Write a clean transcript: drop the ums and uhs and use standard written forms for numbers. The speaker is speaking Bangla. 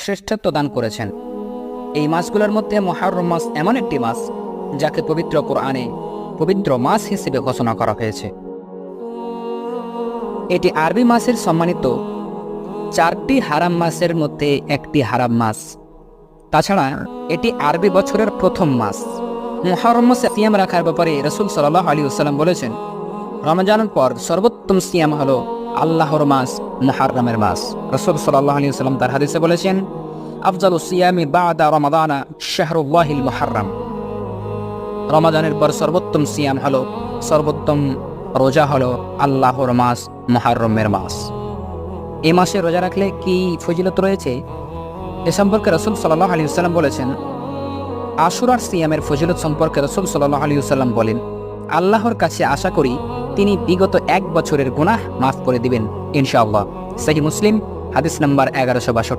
শ্রেষ্ঠত্ব দান করেছেন। এই মাসগুলোর মধ্যে মুহররম মাস এমন একটি মাস যাকে পবিত্র কোরআনে পবিত্র মাস হিসেবে ঘোষণা করা হয়েছে। এটি আরবি মাসের সম্মানিত 4টি হারাম মাসের মধ্যে একটি হারাম মাস। তাছাড়া এটি আরবি বছরের প্রথম মাস। মুহররম মাসে সিয়াম রাখার ব্যাপারে রাসূল সাল্লাল্লাহু আলাইহি ওয়াসাল্লাম বলেছেন, রমজানের পর সর্বোত্তম সিয়াম হলো আল্লাহর মাস মুহররমের মাস। রাসূল সাল্লাল্লাহু আলাইহি ওয়াসাল্লাম তার হাদিসে বলেছেন, আফজালুস সিয়ামি বা'দা রমাদানা শাহরুল্লাহিল মুহররম। রমাদানের পর সর্বোত্তম সিয়াম হলো, সর্বোত্তম রোজা হলো আল্লাহর মাস মুহররমের মাস। এই মাসে রোজা রাখলে কি ফজিলত রয়েছে এ সম্পর্কে রাসূল সাল্লাল্লাহু আলাইহি ওয়াসাল্লাম বলেছেন, আশুরার সিয়ামের ফজিলত সম্পর্কে রাসূল সাল্লাল্লাহু আলাইহি ওয়াসাল্লাম বলেন, আল্লাহর কাছে আশা করি তিনি বিগত 1 বছরের গুনাহ মাফ করে দিবেন ইনশাআল্লাহ। সহিহ মুসলিম হাদিস নাম্বার 1162।